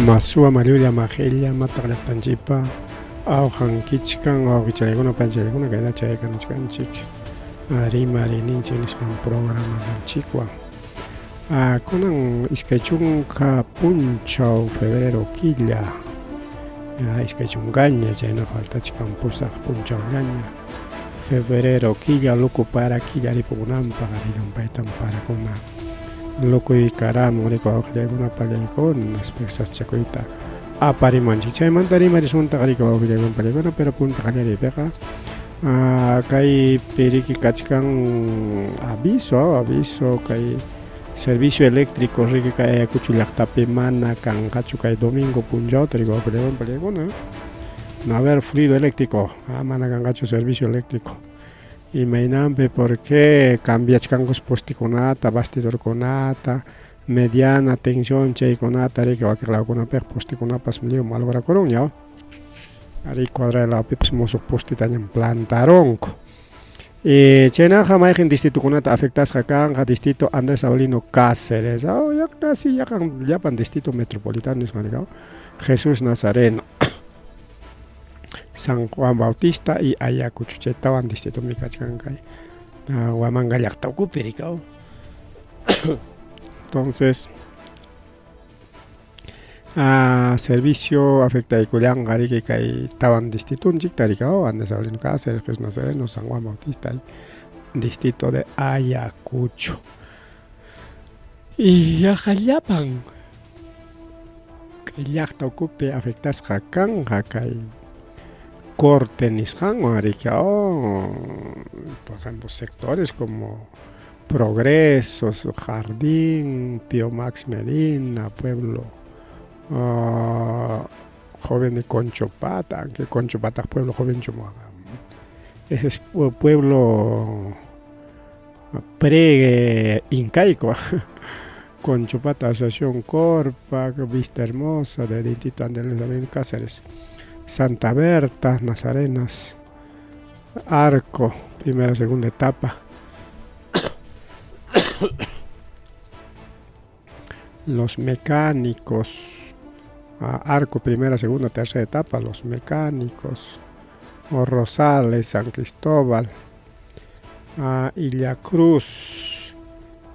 Masua Mariulia Magelia Mataglatanjipa Aujan Kichkan o Kichayguna Panchayguna Gaida Chaykan Chik Rima Rininchiniskan programa Chikwa Kunan Iskachunka Punchau Febrero Quilla Iskachungaña Chayna falta Chikan Pusak Punchau Gaña Febrero Quilla Loco para Quilla Ripugunampa Garigan Paitan para Kuna Loco y caramo de coger alguna palicón, las pesas chacoita. A parimanchi, chay mantari marisunta carico de un palicón, pero punta caneri pega. Kai periki kachkan aviso, kai servicio eléctrico, rique kai cuchulacta pemana, kan kachu kai domingo punjao, trigo de un palicón, no haber fluido eléctrico, mana kan kachu servicio eléctrico. Y mainampe porque cambia changos posticonata, bastidor conata, mediana tensión chay conata, que va a quedar con una per posticonapas medio malvara coronia. Ari cuadra la pips mozo postita en plantaronco. Y chena jamás en distrito conata afectas acá en distrito Andrés Avelino Cáceres. Ya casi ya pan distrito metropolitano es manejado. Jesús Nazareno. San Juan Bautista y Ayacucho estaban distrito Micachcancay, Huamangallacta Cupiricao. Entonces, servicio afecta y Culiangari que estaban distrito un chictaricao, Andes Avelino Cáceres, Jesús Nazareno, San Juan Bautista y distrito de Ayacucho. Y Ajayapan, que ya ocupe afectas Jacán, Jacay. Cortenisjan, por ejemplo, sectores como Progresos, Jardín, Pío Max Medina, Pueblo Joven de Conchopata, aunque Conchopata es pueblo joven ese es pueblo pre-incaico. Conchopata, Asociación Corpa, Vista Hermosa, de Distrito Andrés Avelino Cáceres. Santa Berta, Nazarenas, Arco, primera, segunda etapa. Los Mecánicos, Arco, primera, segunda, tercera etapa. Los Mecánicos, Rosales, San Cristóbal, Illa Cruz,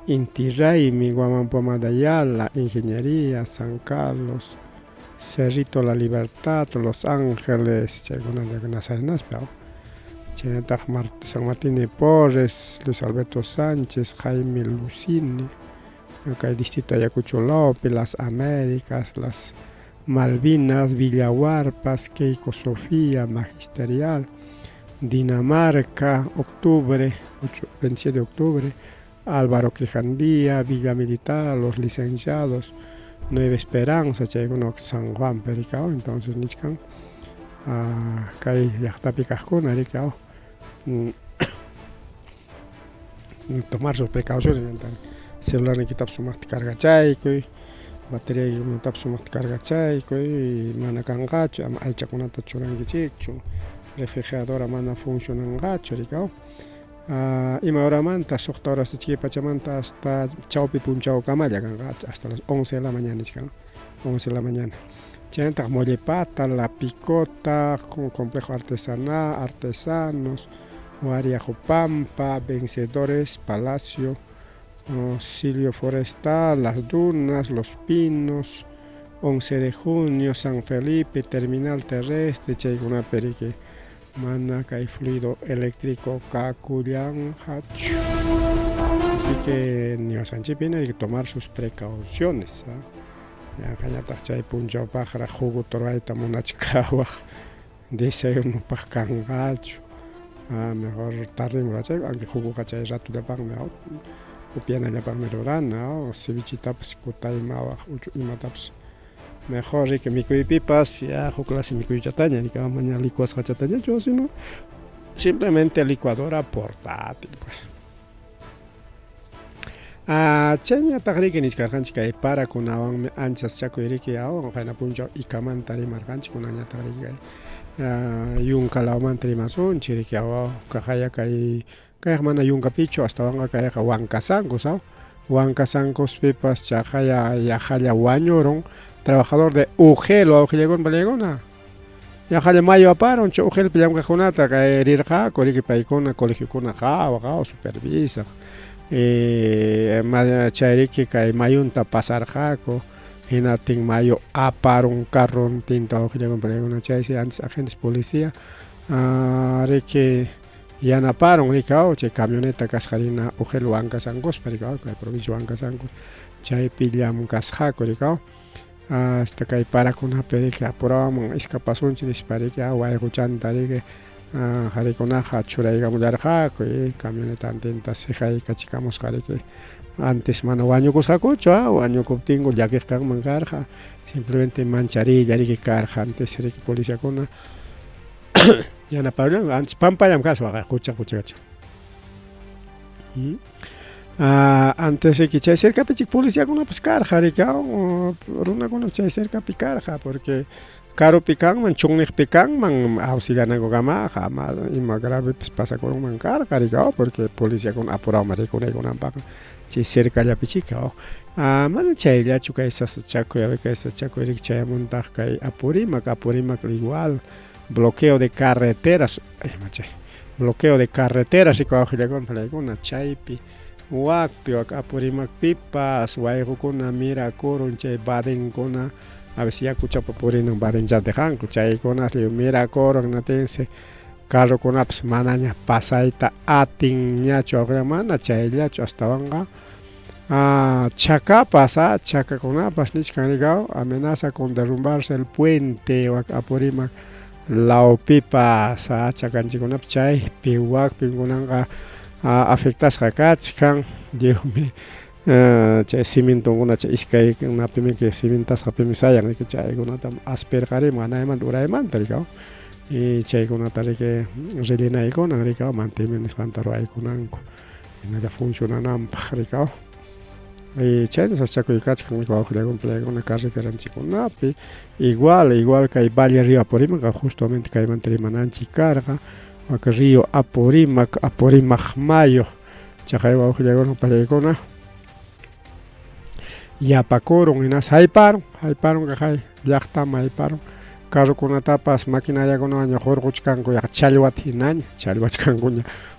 Inti Raymi, Guamampoma de Ayala, Ingeniería, San Carlos, Cerrito La Libertad, Los Ángeles, Nazarenas, San Martín de Porres, Luis Alberto Sánchez, Jaime Lucini, acá el distrito de Ayacucho López, Las Américas, Las Malvinas, Villahuarpas, Keiko Sofía, Magisterial, Dinamarca, octubre, 27 de octubre, Álvaro Quijandía, Villa Militar, Los Licenciados, Nueva Esperanza, San Juan Pericao, entonces Nichkan, Kai Yachtapicajuna, Ricao, tomar sus precauciones, celular ni quitar su más carga chaico, batería y no tap su más carga chaico, manacangacho, hay chaconata churangichicho, refrigeradora mana funcionan gacho, Ricao. Y ahora manta, socta hora se chique pachamanta hasta chaupi punchao camaya, hasta las 11 de la mañana, 11 de la mañana. Chenta, mollepata, la picota, con complejo artesanal, artesanos, Guariajo Pampa, Vencedores, Palacio, Silvio Forestal, Las Dunas, Los Pinos, 11 de junio, San Felipe, Terminal Terrestre, Chayguna Perique. Mana hay fluido eléctrico Cacuyan Hachu. Así que ni a Sanchipina hay que tomar sus precauciones. Ya cañatas chay punchao pájara jugo toraita monachkawa. Dice uno pascangacho. Mejor tarde murachay, aunque jugo cachay rato de pan mejor. Upiana de pan merorana o cevichitaps kutay mawa imataps. Mejor que mi pipas, ya clase mi chataña, ni cada mañana licuas chataña, yo sino simplemente licuadora portátil. Pues. Chenya tagrique ni carganchica y para con awan anchas chaco y rique awan, jaina puncho y camantari marganchi con aña tagrique. Yun calauman trimason, chirique awan, cajaya kai mana yun capicho, hasta wanga kaya huancasango, ¿sabes? Huancasancos pipas, chajaya, yajaya, guañoron. trabajador de UGEL o Augilegon Balegona. Ya jale mayo aparon, UGEL pillam kajonata, caer ja, coriki paicona, colegio con ja, supervisa. Chairiki kai mayunta pasar jaco. Hinating mayo aparon carron tinta Augilegon Balegona, chaisi antes agentes policía. Riki yanaparon ricao, che camioneta cascarina UGEL Huancas Angos, pericao, que provincia Huancas Angos. Chay pillam casjaco ricao. Hasta que para con una perique apuramos escapazón chinis perique agua escuchando que harikonaja churaiga mudarja que camioneta intenta se jai cachicamos que antes mano baño cosjacocho baño coptingo ya que can mangarja simplemente mancharí ya que carja antes era que policía con ya na pablo antes pampa ya caso escucha antes de que cerca pichik policía con una pescar jaricao runa con cerca picarja porque caro pican man chungnik pican man auxilian algo gama jamás y más grave pues pasa con un mancar jaricao porque policía con apurado marico con una paca si cerca ya pichicao man chay ya chuca esas chaco ya que esas chaco erik chay montaj kai apurimak igual bloqueo de carreteras bloqueo de carreteras y coge con una chaypi Wakpio apurimak pipas, wairukuna mira corunche baden kona, a veces ya escucha papurin baden ya dejan, kuchay konas le mira corun natense, carro con aps mananya pasaita ating ñacho agramana chayllacho hasta vanga. Chaca pasa, chaca con apas nichkanigao, amenaza con derrumbarse el puente o apurimak lao pipas, chacanchi con apchay, piwak pingunanga. Afectas hakachkan diosme chay cimiento una chay iskay una pime que cimentas hapimi sayan que chay una tam aspergare mana eman uraiman tarikao y chay una tarike relena icona rikao mantimen espantaro iconanco nada funciona nam parikao y chay esas chaco y kachkan ko le complejo una carretera chiconapi igual que hay valle río porima justamente que hay mantrimananchi carga río Apurimac mayo chajaiwa ujilagón palegona ya pacoron y nas haiparon que llaktam haiparon carro con tapas máquina ya con año jorgochkanko ya chalwatinañ chalwachkanko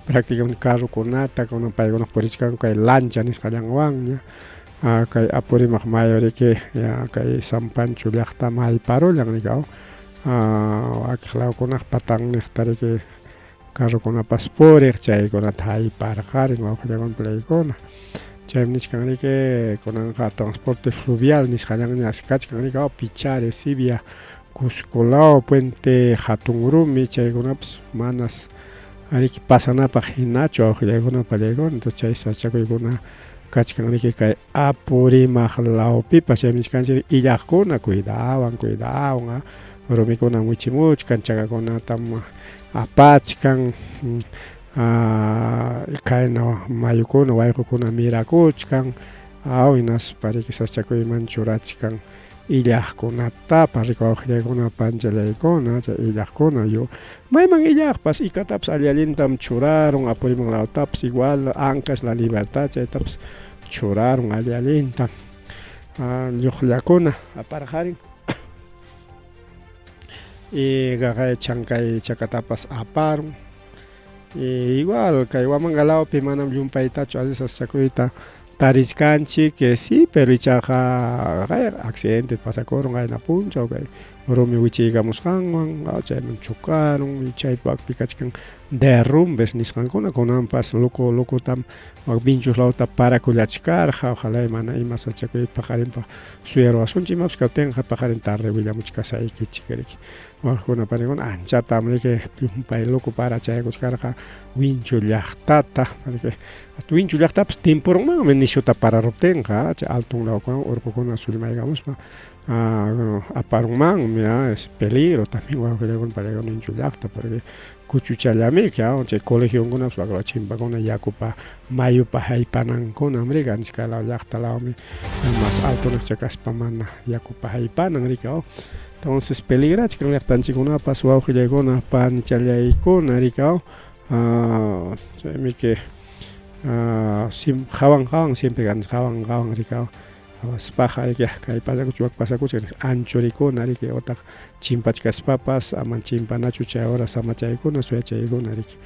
prácticamente carro con nata con palegona porichkanko hay lancha nis kalangwan ya kay Apurimac mayo que ya kay San Pancho llaktam haiparon ya nikao akhlao con patang nectare que carro con paspore chay con thai para jar en ojo con pleicona chay nichkan que con transporte fluvial nishalan naskach kan que pichare sibia cuscolao puente hatungurumi chay con manas ari que pasan a paginacho ojo con pleicona entonces chay sacha con kachkan que kai Apurimac lao pipa chay nichkan y ya con cuidado romicona muchimuch canchaga con tam apachkan kaino mayukuna waykukuna mirakuchkan awinas parikisas chakuy manchurachkan illaqkunata parikuwaqllaykuna panchalaykuna chay illaqkuna yo mayman illaqpas ikatapas allialintam churaron Apurimac lautapas igual Ancas La Libertad chaytapas churaron allialintam lluqllakuna aparqarin y gagay chankay chakatapas aparon igual kay wamangalao pimanam yumpaytacho a veces chakuyta tarichkanchik que sí pero ichaja accidentes pasakoron kay napuncha kay romi wichigamusqanwan chayman chocaron y chaypak pikachkan derrumbes nisqankuna kunanpas loco tam vinchus lauta parakullachkarqa ojalá mana ima sachakuy paqarinpa suyaro asunchi imapas kawtinqa paqarin tarde willamuchkasaykichik wakuna parikuna anchata amrike pay loco para chaykuchkarqa winchu llaqtata parike winchu llaqtapas timpuronman nishuta pararuptinqa chay altun lawkuna urqukuna sulimaykamuspa aparunman mira es peligro también wakuna parikuna winchu llaqta porque kuchuchallami chay colegiokunapas wakra chimpakuna yakupa mayupa haypanankuna amrika anchka law llaqtalawmi más alto chakaspa mana yakupa haypanan rikao entonces peligrachka llaqtanchikunapas wawqillaykuna panchallaykuna rikao chaymi que jawan siempre ganas jawan rikao Spaja riki kay pasakuchik anchurikuna riki otaq chimpachkaspapas ama chimpanachu chay hora samachaykuna suyachaykuna riki.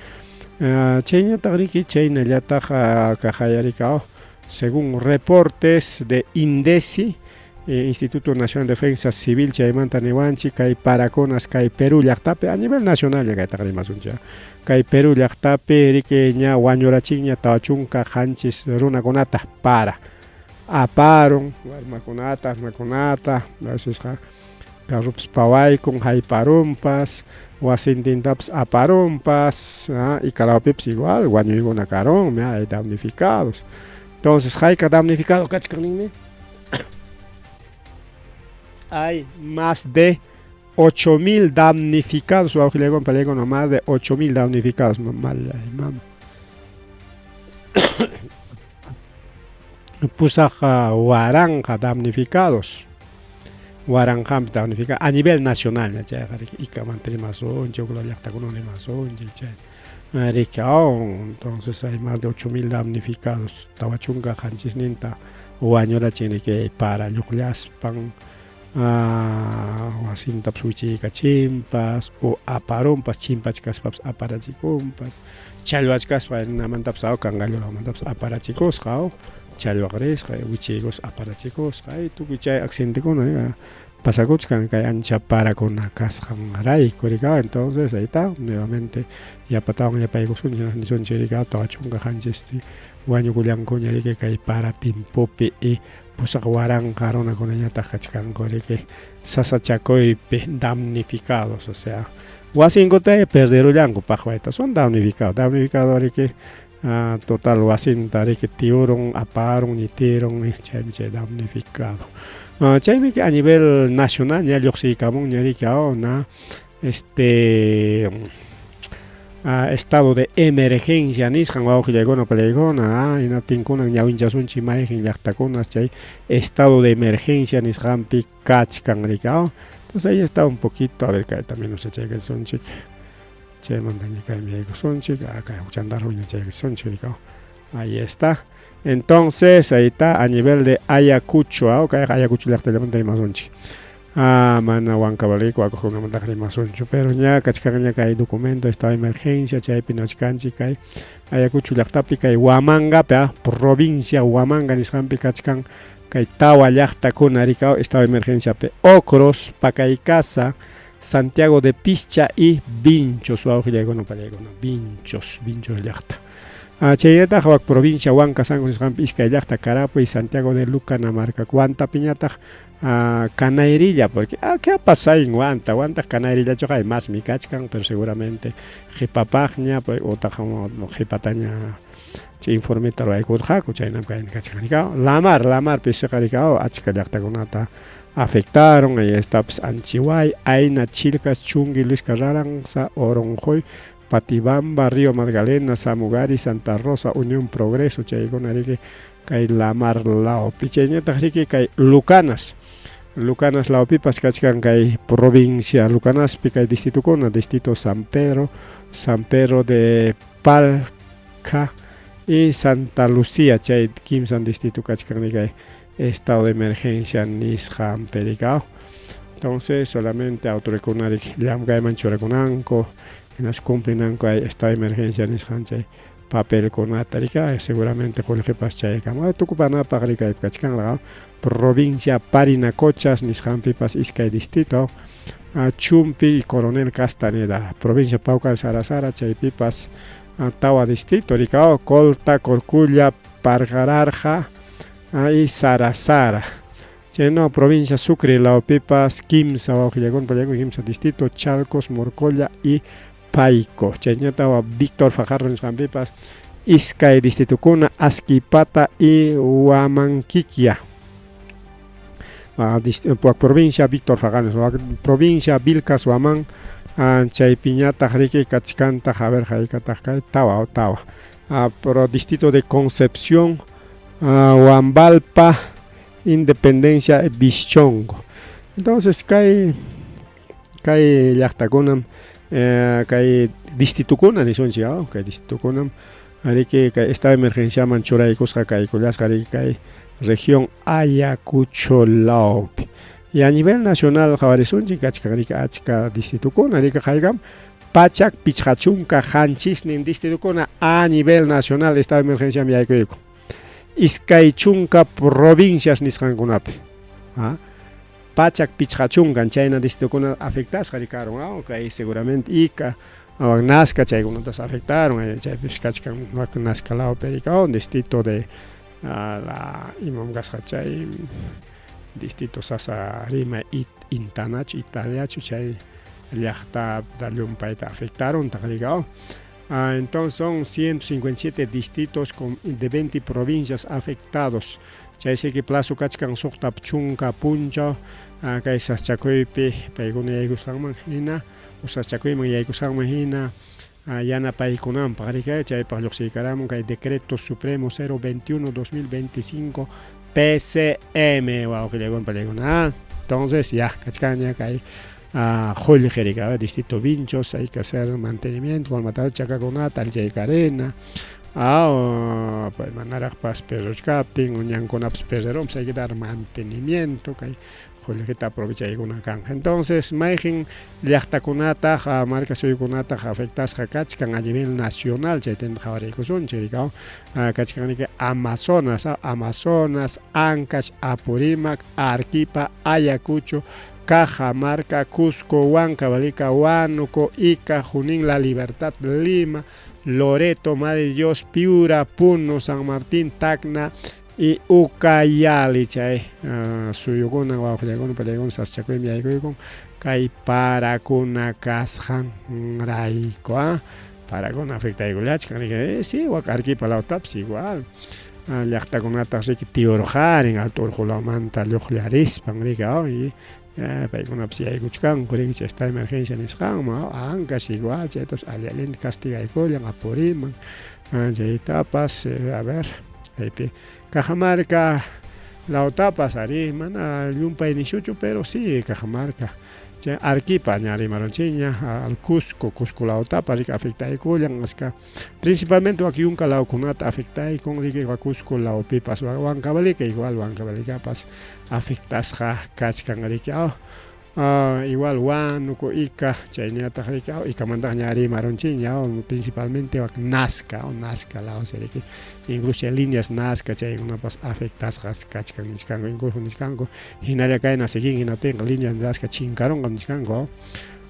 Chayñataq riki chaynallataq kajayarika según reportes de INDECI, Instituto Nacional de Defensa Civil chaymanta niwanchik kay parakunas kay Perú llaqtapi a nivel nacional kayta rimasunchik kay Perú llaqtapi riki ña wañurachikña tawa chunka qanchis runakunata para aparun warmakunata asisqa carrupas pawaykun hayparunpas wasintintapas aparunpas y Calaupipas igual wañuykuna karunmi hay damnificados. Entonces hayka damnificados kachkanninmi hay más de 8.000 damnificados, más de 8.000 damnificados. Pusaja Waranja damnificados. Waranja damnificados a nivel nacional. Entonces hay más de 8.000 damnificados. Tawachunga, Hanchisninta, Wañora Chinique para Yuclaspan. Wasintap suchiqa chimpas o aparunpas chimpachkaspapas aparachikunpas challwachkaspa namantapas kangallomantapas aparachikusqa challwaq risqa wichaykus aparachikusqa tukuy chay accidentekuna pasakuchkan kay ancha parakuna kasqanrayku rika. Entonces ahí está nuevamente yapatawan yapaykusunchik nisunchik rika tawachunqa qanchis wañukullankuña riki kay para timpupi pusaq waranja runakunañataq kachkanku riki sasachakuypi damnificados, o sea wasinkuta perderullanku paqwayta son damnificados riki total wasinta riki tiurun aparun ñitirun chay damnificado. Chaymi a nivel nacional ña lluqsiykamunña riki na estado de emergencia nisqan wawqillaykuna palaykuna inatinkunan ñawinchasunchik mayqin llaqtakunas chay estado de emergencia nisqanpi kachkan rika. Entonces ahí está un poquito a ver kayta minusachaykunchik chaymanta kaymi yaykusunchik kay huchantarruña chaykusunchik rika. Ahí está. Entonces ahí está a nivel de Ayacucho, kay Ayacucho llaqtallamanta rimasunchik. Mana Huancavelico acojonamanta rimasunchu pero ña kachkanña kay documento estado de emergencia chaypi nachkanchik kay Ayacucho llaqtapi kay Huamangapi provincia Huamanga nisqanpi kachkan kay tawa llaqtakuna rika estado de emergenciapi Ocros, Pacaicasa, Santiago de Pichcha y Vinchos wawqillaykuna pallaykuna Vinchos llaqta. Chaynataq wak provincia Huancasango nisqanpi iskay llaqta Carapo y Santiago de Lucana markakuanta piñataq Canairilla, porque ¿qué ha pasado en Huanta Canairilla choca hay más mi cachcan, pero seguramente jipapagña pues otra como jipataña informita lo hay kurjaku chaynam kain kachkanika lamar pisekarika achka llaqtakunata afectaron ahí está Anchihuay, Aina, Chilcas, Chungui, Luis Carranza, Oronjoy, Patibamba, Río Magdalena, Samugari, Santa Rosa, Unión Progreso chaykunariki kay lamar lao picheñata riki kay Lucanas Laupipas kachkan kay provincia Lucanaspi kay distrito San Pedro de Palca y Santa Lucía chay kimsan distrito kachkan kay estado de emergencia nisqan pericao. Entonces solamente autorecunarik llamkay manchurekunanko nas cumplinanko kay estado de emergencia nisqan chay papel con atarika seguramente colegio paschayka tukupana pagrika kachkan provincia Parinacochas nisqanpipas iskay distrito Chumpi y Coronel Castaneda provincia Paucar Sarasara chaypipas tawa distrito rikao Colta, Corculla, Pargararja y Sarasara chayno provincia Sucre laupipas Kimsa Kimsa distrito Chalcos, Morcolla y Paico, chayñatawa Víctor Fajardo nisqanpipas iskay distritukuna Asquipata y Huamanquiquia. Provincia Víctor Fajardo, provincia Vilcas Huamán, chaypiñataq riki kachkanta haber haykataq kay tawa. Pro distrito de Concepción, Huambalpa, Independencia, Bichongo. Entonces kay llaqtakunam kay distritukuna nisunchik kay distritukunam riki kay estado de emergencia manchuraykusqa kay kullasqa riki kay región Ayacucho Laupi. Y a nivel nacional, Javarizunchi, Kachka distrito con Arica Jaigam, Pachak Pichachunka Hanchis, Nin distrito con a nivel nacional, estado de emergencia Miaikoiko. Iskaichunka provincias Nishangunape. Pachak Pichachunka, China distrito con afectadas, Jaricaron, ok, seguramente Ica. Nazca, Chaygunotas afectaron, Chaypichkachkan, Nazca Lao Pericao, distrito de la Imam Gascachay. Distrito Sasa Rima Intanach Italia Chuchay Llachta Dalium Paita afectaron Tagrigao. Entonces son 157 distritos de 20 provincias afectados. Chay se que plazo Kachkan Soktap Chunka Puncha Kaisas Chacoipe Paiguna Yagusangman Hina Usas Chacoima Yagusangman Hina Yana Paikunam Pagrica Chay Pagloxicaramun Kai Decreto Supremo 021-2025 PCM, wow, que le hago entonces ya, Cachcaña, que hay Julio Jerica, distrito Vinchos, hay que hacer mantenimiento, con matar Chacaconata, el Jaicarena, pues mandar a Paz Perros Capting, un Yanconaps Perderom, hay que dar mantenimiento, que hay Julio que aprovecha ahí una canja. Entonces, Maijin, Llachtaconata, marca soy conata, afectas a Cachcan a nivel nacional, se tendrá ahora que son, Chericao, Cachcan que Amazonas, Ancash, Apurímac, Arequipa, Ayacucho, Cajamarca, Cusco, Huancavelica, Huánuco, Ica, Junín, La Libertad, Lima, Loreto, Madre de Dios, Piura, Puno, San Martín, Tacna y Ucayali, chay, Suyuguna, Guajulegón, Pelegón, Saschacuy, Miaiguigón, Kai Paracuna, Casjan, Raiko, Paracuna, afecta igual, sí, Huacarqui, Palautaps, igual. Llachtaconata, Tiorjar, en Alto Orjulamanta, Lojlaris, Pangrica, y Paiguna Psia y Guchcan, Curing, esta emergencia en Escama, Ancas, igual, Chetos, Alialent, Castiga y Colian, Apuriman, Tapas, a ver, Cajamarca, la Otapas, Ariman, Yumpa y Nishucho, pero sí, Cajamarca. Arequipa, Ñari Maronchiña, al Cusco, la Otapa, afecta y Colian, principalmente aquí un calao cunata afecta y con Rique Cusco, la Opipas, Huancavelica, igual Huancavelica, pas afectas Cachcan Riqueo, igual Huánuco, Ica, Chaynata Riqueo, y Camanda Ñari Maronchiña, principalmente Nazca, la Serique, incluso líneas Nazca, Chay, una pas afectas Cachcan, Niscango, incluso Niscango, y nadie cae en la seguin, y no tengo líneas Nazca, Chincaron con Niscango.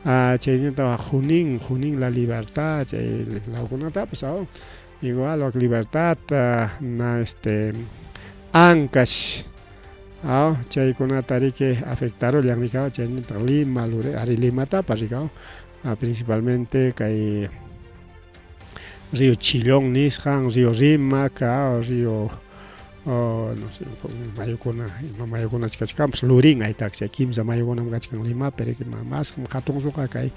Chaynata Junín, La Libertad, la Oconata, pues igual la Libertad, Ancash, Chay Conata que afectaron ya Ricao, Chaynata Lima, Lima Tapa, Ricao, principalmente que hay Río Chillón, Nisjan, Río Rimac, Río no sé, Mayocona Chicachcamps, Lurin, hay taxi, Kimsa Mayocona Gachcan Lima, pero que más Hatong Zuka, que hay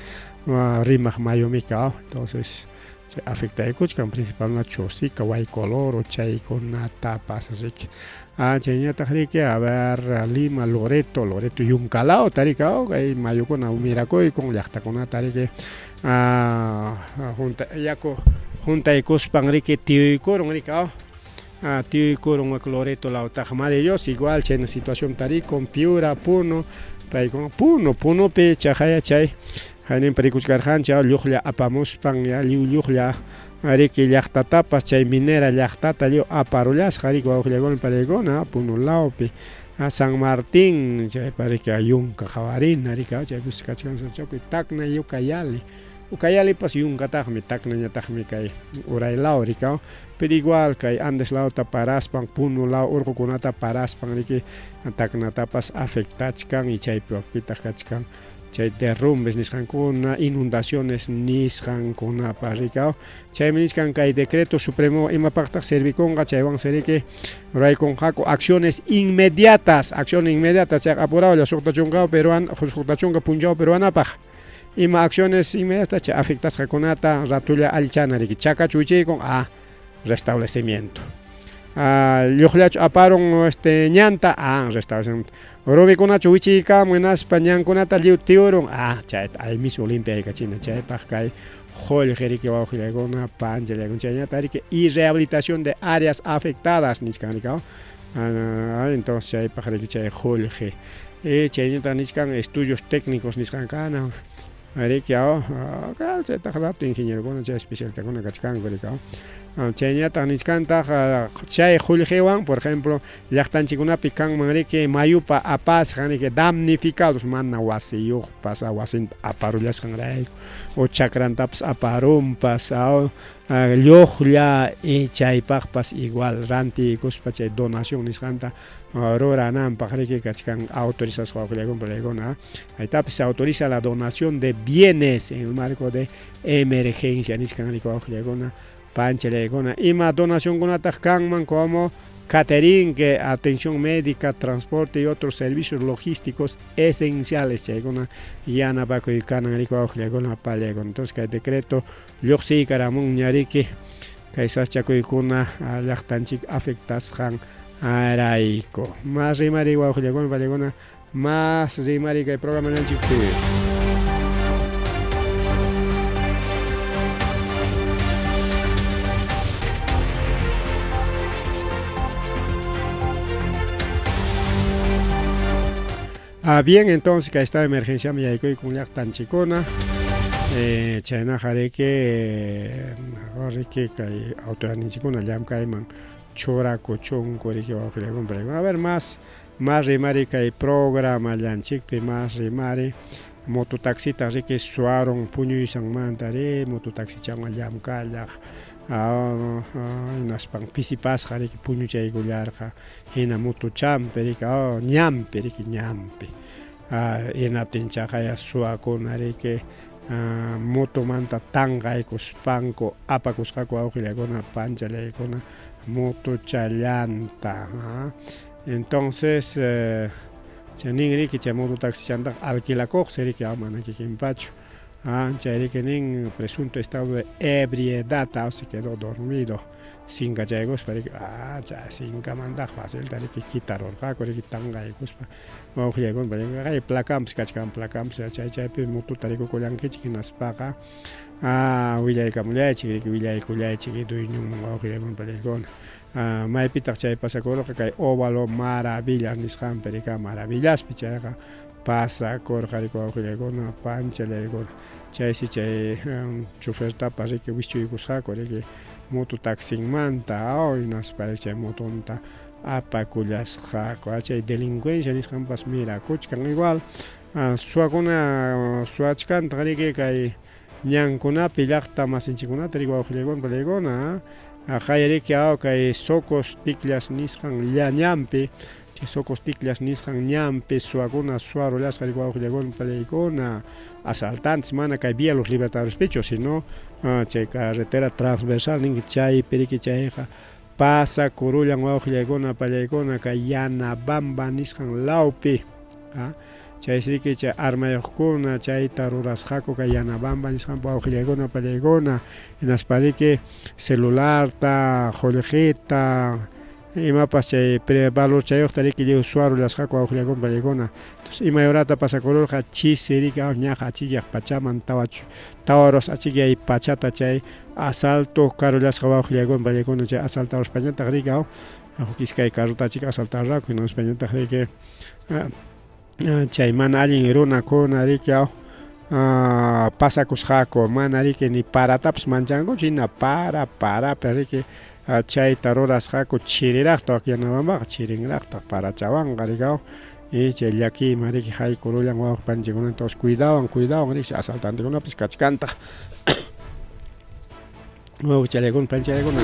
Rimac Mayomica, entonces se afecta a Cochcan, principalmente Chosica, Guaycolor, Chay Conata, Pasaric, Chayna Tajrique, a ver, Lima, Loreto, Yuncalao, Taricao, hay Mayocona, Miracoy, con Llachtaconata, Tarique, Junta y Cospanrique, Tío y Coron, Ricao. Tío y Coron, Loreto, la Otajama de ellos, igual, en la situación Tari, con Piura, Puno, Puno, Pecha, Hayachay, Hanen Pericuchgarjan, Chao, Lujla, Apamos, Pan, Lujla, Ariki, Llachtapas, Chay Minera, Llachtata, Lio, Aparulas, Jarico, Auxlegón, Paregona, Puno, Laupi, a San Martín, Chay Parique, Ayunca, Javarín, Arika, Chay Buscachán, Sanchoque, Tacna, Yucayali. Ucayali pas Yunca Tajmi, Tacna, Tajmi, Kay, Uray Lauricao. Pero igual que Andes Lauta Paraspan, Puno Lau, Urcoconata Paraspan, que Tacna Tapas afectachkan y Chay Pitachkan, Chay derrumbes Niskan con inundaciones Niskan con Paricao, Chay Niskan Kay Decreto Supremo Imapacta Serviconga, Chay Van Serique, Ray con Jaco, acciones inmediatas, Chay apurado, la Sotachunga peruana, Sotachunga Punjao peruana Paj. Ima acciones inmediatas afectas a Conata, Ratulla Alchana, Chaca Chuchi con restablecimiento. Yohlach aparon ñanta, restablecimiento. Robi con Chuchi, Camuenas, Pañan Conata, Liu Tiorong, chat, ahí mismo limpia y cachina, chat, Pajkai, Hol, Jerique, Baujilegona, Panjelegon, Chañata, y rehabilitación de áreas afectadas, Niscanicao. entonces chaypaq riki chay Jorge chayñataq nisqan estudios técnicos nisqan kana riki claro chaytaq rato ingenierokuna chay especialistakuna kachkanku riki chayñataq nisqantaq chay Jorgewan por ejemplo llaqtanchikkunapi kanman riki mayupa apasqa riki damnificados mana wasiyuqpas wasinta aparullashqanrayku o chakrantapas aparunpas lluqlla chaypaqpas igual rantikuspa chay donación nisqanta rurananpaq riki kachkan autorizasqa wawqillaykuna ahitapas se autoriza la donación de bienes en el marco de emergencia nisqan riki wawqillaykuna panchalaykuna ima donacionkunataq kanman como catering, atención médica, transporte y otros servicios logísticos esenciales chaykuna yanapakuy kanan riki wawqillaykuna pallaykuna. Entonces kay decreto lluqsiykaramun ñariki kay saschakuykuna llaqtanchik afectasqan arayku. Más rimari wawqillaykuna pallaykuna más rimari kay programa nanchikpi. Bien, entonces que esta emergencia me llegó con llaqtanchikuna chayna jariki riki kay autoridadninchikuna llamkayman churaku chunku riki wawqillaykuna. A ver, más rimari kay programa llanchikpi más rimari mototaxita riki suaron puñuysanmanta mototaxichawan llamkallaq hinaspan pisipasqa riki puñuchaykuyarqa hina motuchampi riki ñampi riki ñampi hinaptinchaqa suwakuna riki motomanta tanqaykuspanku apakusqaku wawqillaykuna panchalaykuna motochallanta entonces chanin riki chay mototaxichanta alquilakuqsi riki mana kikinpachu chay riki nin presunto estado de ebriedad se quedó dormido sinqa chaykuspa riki chay sinqamantaq facilta riki quitarurqaku riki tanqaykuspa wawqillaykuna kay placampis kachkan placampis chaypi motuta rikukullankichik hinaspaqa willaykamullaychik riki willaykullaychik dueñonman wawqillaykuna pallaykuna maypitaq chay pasakurqa kay óvalo maravillas nisqanpi riki maravillaspi chayqa pasakurqa riki wawqillaykuna panchalaykuna chaysi chay chofertapas riki wischuykusqaku riki mototaximanta hinaspa chay motonta apakullasqaku chay delincuencia nisqanpas mirakuchkan igual suwachkanta riki kay ñankunapi llaqta masinchikkunata riki wawqillaykuna pallaykuna kay riki kay socos ticllas nisqan ñampi chay socos ticllas nisqan ñampi suwakuna suwarullasqa riki wawqillaykuna pallaykuna asaltantes mana kay vía los libertadores pichu sino chay carretera transversal ninki chaypi riki chayqa pasakurullan wawqillaykuna pallaykuna kay Yanabamba nisqan lawpi chay riki chay armayuqkuna chayta rurasqaku kay Yanabamba nisqan wawqillaykuna pallaykuna hinaspa riki celularta Jorgeta imapas chay valor chayuqta riki usuarullasqaku wawqillaykuna pallaykuna entonces imayorata pasakururqa chisi riki ñaqa achikllaq pachaman tawaros achikyay pachata chay asalto karullasqa wawqillaykuna pallaykuna chay asaltaros pañataq riki iskay carruta achika asaltarraku hinapas pañataq riki chay mana allin runakuna riki pasakusqaku mana riki ni paratapas manchankuchu hina parapi riki chayta rurasqaku chiriraqta Yanabambaqa chirinraqta parachawanqa riki y chay llakima riki haykurullan wawqipanchikkuna entonces cuidawan riki asaltantikunapas kachkanta wawqichalaykuna panchalaykuna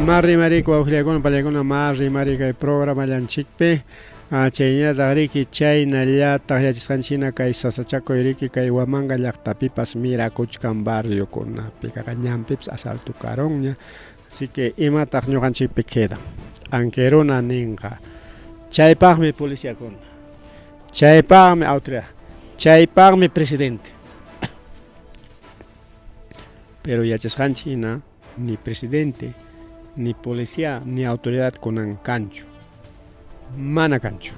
Marri marico auxiliacuna paliacuna marri marica el programa llanchikpi chayñata riki chayna llata yachisqanchina kay sasachakuy riki kay Huamanga llaqtapipas mirakuchkan barriokunapi ñanpipas asalto karonña así que imataq ñuqanchikpi queda anqueruna ninqa chaypaqmi policíakuna chaypaqmi autoridad chaypaqmi presidente pero yachasqanchina ni presidente ni policía ni autoridad kunan kanchu mana kanchu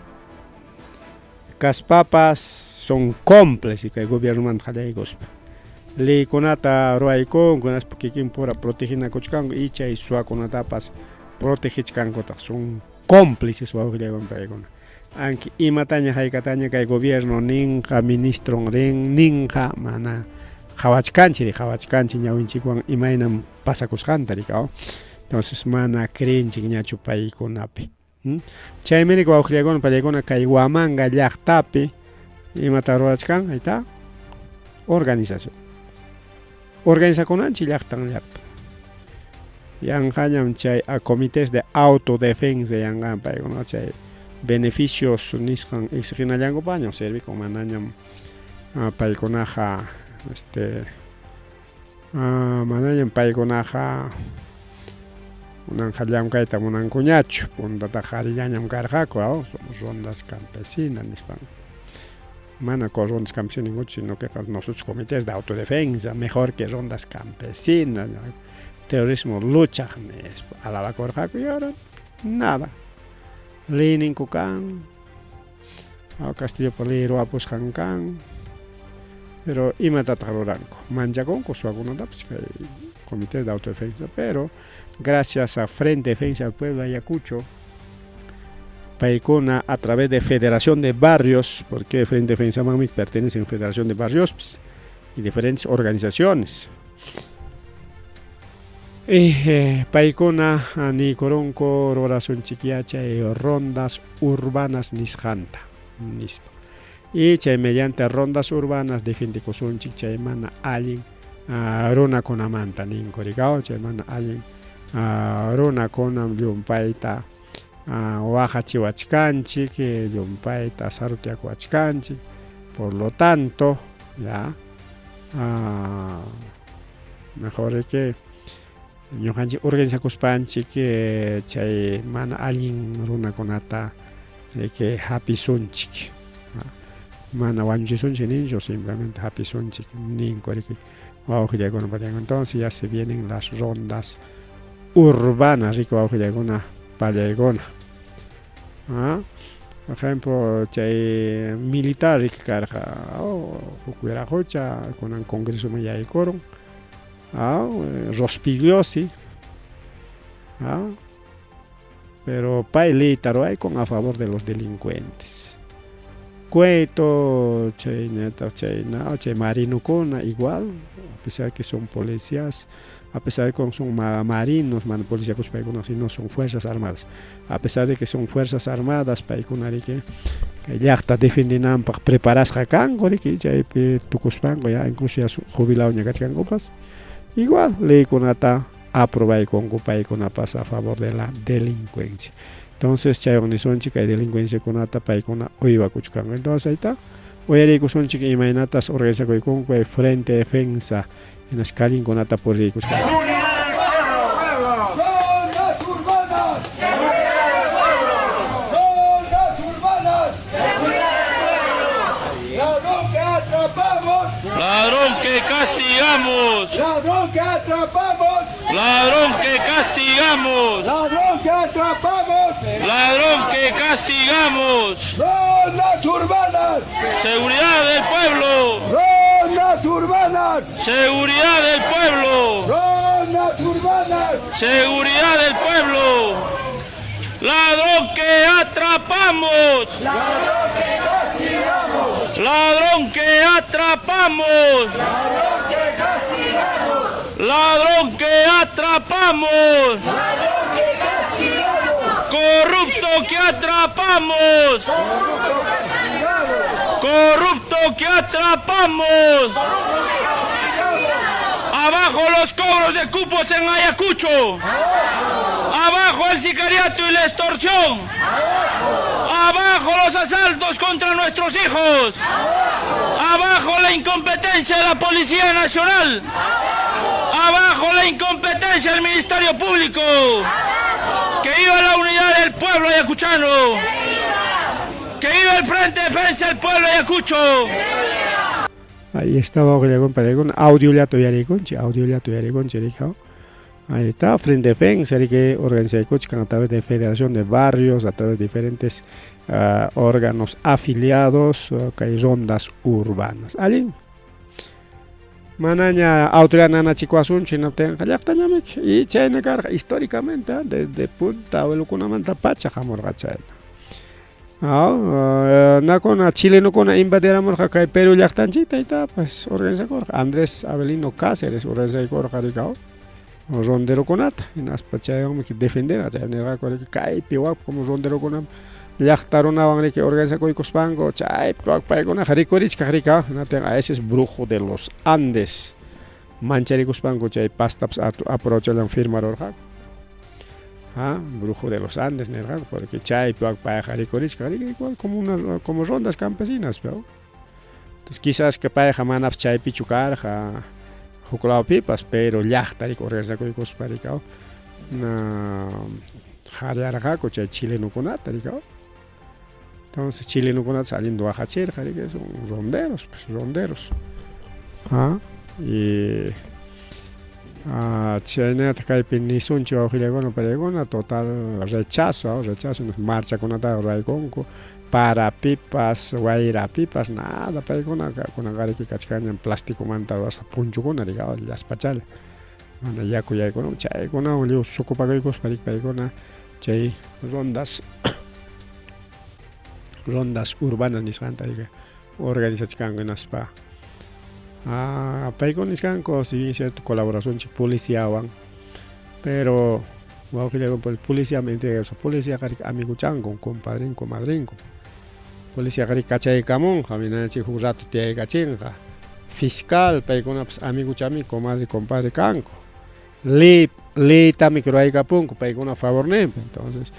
kaspapas son cómplices kay gobierno mantajallaykospa leykunata ruwaykun kunaspa kikin pura proteginakuchkanku y chay suwakunatapas protegichkankutaq son cómplices wawqillaywan paykuna anki imataña haykataña kay gobierno ninqa ministro rin ninqa mana qhawachkanchik ñawinchikwan imaynam pasakusqanta rikaw entonces mana creenchik ñachu paykunapi chaymi wawqillaykuna pallaykuna kay Huamanga llaqtapi imata rurachkan ahí organizakunanchik llaqtan yanqañam chay comités de autodefensa yanqan paykuna chay beneficios nisqan exiginallankupaña servikun manañam paykunaqa manañam paykunaqa munanqallamkayta munankuñachu puntata qharillañam karqaku somos rondas campesinas nispan mana con rondas campesinas ningucho sino que nosotros comités de autodefensa mejor que rondas campesinas terrorismo lucha alabakorqaku y ahora nada lininku kan Castillo Poli ruapusqan kan pero imatataq ruranku manchakunku suwakunatapas kay comité de autodefensa pero gracias a Frente Defensa del Pueblo Ayacucho paykuna a través de Federación de Barrios porque Frente Defensa Mamit pertenece a Federación de Barrios y diferentes organizaciones paykuna ni koronko rurasun chiquiacha y rondas urbanas nisqanta nispa y chay mediante rondas urbanas defendikusunchik chay mana allin runakunamanta ninkurikaw chay mana allin runakunam llumpayta wajachiwachkanchik llumpayta sarutiakuachkanchik por lo tanto ya mejor que ñuqanchik organizakuspanchik chay mana allin runakunata que hapisunchik mana wañuchisunchik ninchu simplemente hapisunchik ninkuriki wawqillaykuna pallaykuna entonces ya se vienen las rondas urbanas riki wawqillaykuna pallaykuna por ejemplo chay militar riki karqa hukuraqucha kunan congresoman yaykurun Rospigliosi pero pay leyta ruwaykun a favor de los delincuentes cueto chay marinukuna igual a pesar que son policías a pesar de que son marinos man policía paykuna sino son fuerzas armadas a pesar de que son fuerzas armadas paykuna riki llaqta defendinanpaq preparasqa kanku riki chaypi tukuspanku ya incluso ya jubilado ñakachkankupas igual leykunata aprobaykunku paykunapas a favor de la delincuencia entonces chaywan nisunchik kay delincuencia kunata paykuna uywakuchkanku entonces ahí uyariykusunchik imaynatas organizakuykunku Frente Defensa hinash kallinkunata puririykuchkanku Ladrón que castigamos. Ladrón que atrapamos. Ladrón que castigamos. Ladrón que atrapamos. Ladrón que castigamos. Rondas urbanas. Seguridad del pueblo. Rondas urbanas. Seguridad del pueblo. Rondas urbanas. Seguridad del pueblo. Ladrón que atrapamos. Ladrón que castigamos. Ladrón que atrapamos. Ladrón que castigamos. Ladrón que atrapamos. Ladrón que castigamos. Corrupto que atrapamos. Corrupto que atrapamos. Abajo los cobros de cupos en Ayacucho. Abajo el sicariato y la extorsión. Abajo los asaltos contra nuestros hijos. Abajo la incompetencia de la Policía Nacional. Abajo la incompetencia del Ministerio Público. Que viva la unidad del pueblo ayacuchano. Que viva el Frente de Defensa del Pueblo Ayacucho. Ahí estaba con audio ya con chirico. Ahí está, Frente de Defensa, que organiza a través de Federación de Barrios, a través de diferentes órganos afiliados, que hay rondas urbanas. Allí, manaña autoridad nana chicuasun chino tenga llaqtañamik y chayna carga históricamente desde punta o manta pacha jamorgachay. Nakona chileno kona invaderamos kay Perú llaqtanchita y ta pues organiza corja Andrés Avelino Cáceres organiza corja ricao. Rondero conata en aspachayom que defender a nega que kay piwap como rondero conam llaqtaruna van que organiza coicospango chay paigona jaricorich kajrika naten ese es brujo de los Andes mancharicospango chay pastaps aprochalan firmar orja brujo de los Andes nerga porque chay paig jaricorich kajrika igual como rondas campesinas pero entonces quizás que paig manap chay pichucar jukulao pipas pero llaqtarik organiza coicosparicao na jariarja chay chileno conata ricao. Entonces chileno con saliendo a Hacher, que son ronderos, pues ronderos. Y China cae pinizun chua bueno total rechazo, marcha con ata raiconco para pipas, guaira pipas, nada paregona con agari que cachcaña en plástico manta hasta puncho con arigao las pachal. Mana yaku ya con chay con un lío suco pagaicos paregona chay rondas urbanas niscanta organización en aspa paikon niscanco si cierta colaboración con policía pero wow que le policía me entrega eso policía amigo chango compadre comadre policía cari cachay camón jamina chico rato te cachenga fiscal paikon amigo chami comadre compadre canco le tamicro hay capunco paikon a favor nempe entonces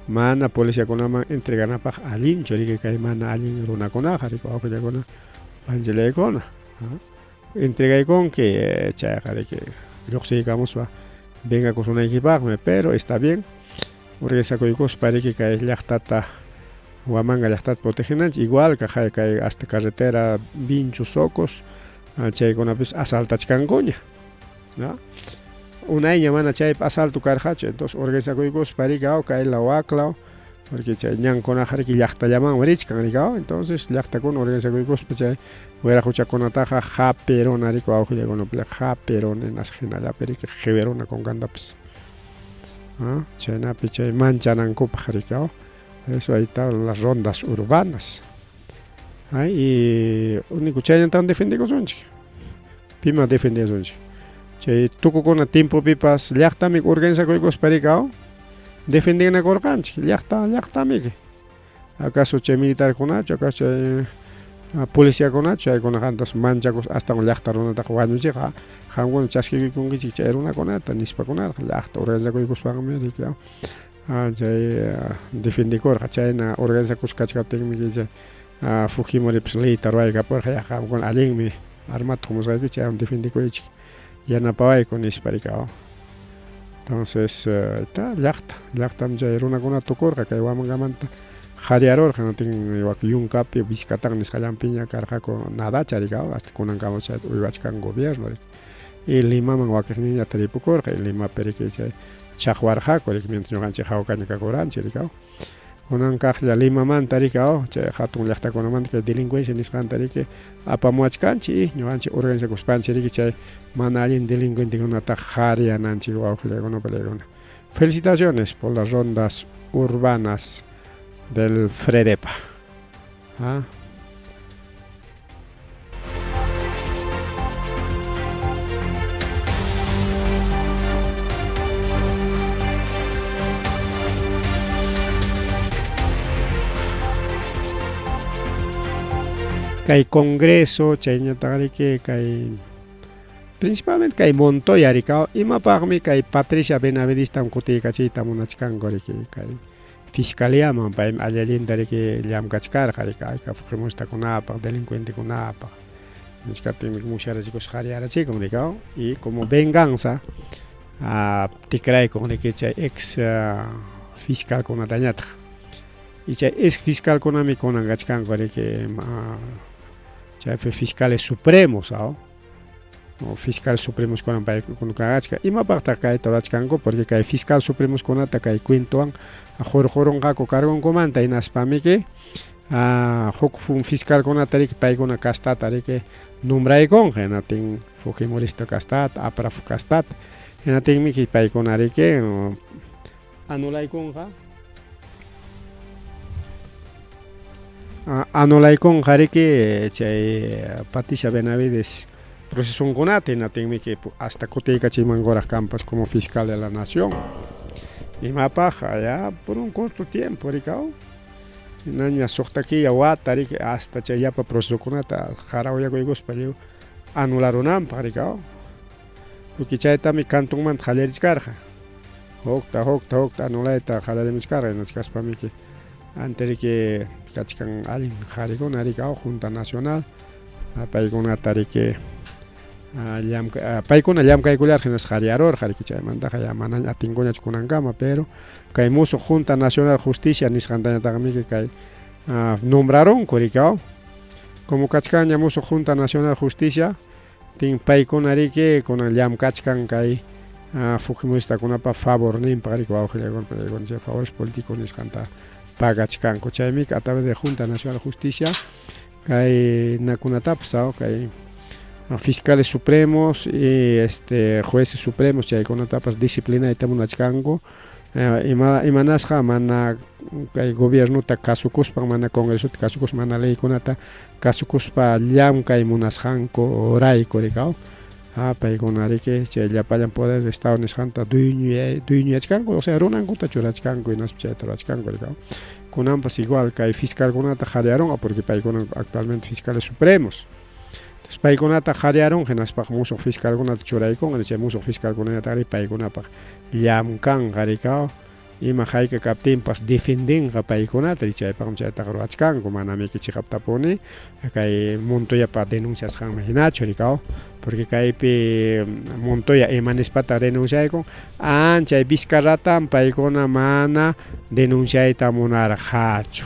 mana policía con ama entregan a paj alin chori que cae mana alin runa con aja rico que ya con panjele con entrega con que chaya que yo sigamos va venga con una equipaje pero está bien porque esa coicos parece que cae llaqtata huamanga llaqtat protegen igual que cae hasta carretera vinchos socos chay con asalta chcangoña ¿no? Una año mana chay asalto carjacho entonces organiza coicos paricao cae la huaclao porque chay ñan con ajar que llaqta llaman rich canricao entonces llaqta con organiza coicos chay hubiera jucha con ataja japerona rico auge con no japeron en las genala pero que jeverona con gandapes chay na chay manchanan copa jaricao eso ahí están las rondas urbanas y único chay están defendiendo sonchi pima defender sonchi chay tuco con tiempo pipas llaqta mi organiza coicos paricao defendiendo corcanchi llaqta mi acaso chay militar con acho acaso policía con acho hay con tantos manchacos hasta un llaqta rona ta jugaño chica jangon chasqui con que chay una conata nispa con llaqta organiza coicos pagame rico chay defendi cor chay na organiza cos cachca técnica chay Fujimori pues le tarwaiga por ya con alin mi armat como se dice chay defendi coich ya na pawai con isparicao entonces está llaqta ya era una con tocorga que guamangamanta jariaror que no tiene igual un capi biscatan niscalan piña carja con nada charicao hasta con angamo chat uibachkan gobierno y lima manguaque niña tripucorga y lima perique chajuarja con el mientras ganche jaucaña cacoran charicao con ancaj ya lima man taricao che hatun llaqta con man que delincuencia niscan tarique apamuachkanchi ñoanchi organiza cuspanchi que manalin delincuente con una tajaria nanchi guaujile con pelegona. Felicitaciones por las rondas urbanas del Fredepa. Hay congreso, chayña tagarique, hay principalmente kay Montoya rikaw imapaqmi kay Patricia Benavidistam kutikachiyta munachkanku riki kay Fiscaliaman paymi allallinta riki llamkachkarqa riki ayka fuqimushtakunapaq delincuentekunapaq nishkatinmi musharachikush qariyarachikun rikaw y como venganza tikraykun riki chay ex fiscalkunatañataq y chay ex fiscalkunami kunanqachkanku riki chaypi fiscales supremos o fiscal supremos kunan paykuna imapaqtaq kayta rurachkanku porque kay fiscal supremos kunata kay cuentowan jorunqaku cargonkumanta hinaspamiki huk fiscalkunata riki paykuna kastata riki nombraykunqa hinatin Fujimorista kastata APRAF kastata hinatinmi paykuna riki anulaykunqa anulaykunqa riki chay Patricia Benavides procesunkunata hinatinmi hasta kutikachiymankuraq kanpas como fiscal de la nación imapaq ya por un corto tiempo rikaw ña suqtakiya wata riki hasta chay yapa procesukunata qarawayakuykuspa anularunanpaq rikaw porque chaytami cantonmanta qallarishkarqa hukta anulayta qallarimishkarqa hinachkaspamiki ante riki kachkan allin qarikuna rikaw Junta Nacional paykunata riki paykuna llamkaykullar hinas qariyarurqa riki chaymantaqa ya mana atinkuñachu kunankama pero kay musuq Junta Nacional Justicia nisqantañataqmi kay nombrarunku rikaw como kachkanña musuq Junta Nacional Justicia tin paykuna riki kunan llamkachkan kay Fujimoristakunapa favor ninpaq riki wawqillaykunpa chay favores políticos nisqanta pagachkanku chaymi a través de Junta Nacional Justicia kay nakunatapas kay fiscales supremos y jueces supremos chaykunatapas disciplinayta munachkanku imanasqa mana kay gobiernuta kasukuspa mana congresuta kasukuspa mana leykunata kasukuspa llamkay munasqanku rayku rikaw paykuna riki chay llapallan poder de estado nisqanta dueñuyachkanku o sea runankuta churachkanku hinaspa chayta rurachkanku rikaw kunanpas igual kay fiscalkunata qariyarunqa porque paykuna actualmente fiscales supremos entonces paykunata qariyarunqa hinaspaq musuq fiscalkunata churaykunqa chay musuq fiscalkunatari paykunapaq llamkanqa rikaw ima hayka kaptinpas defendenqa paykunata chaypaqmi chaytaqa rurachkanku manami chiqaptapuni kay Montoyapa denunciasqanmi hinachu rikaw porque kaypi Montoya imanispatak denunciaykun anchay Vizcarratan paykuna mana denunciayta munarqachu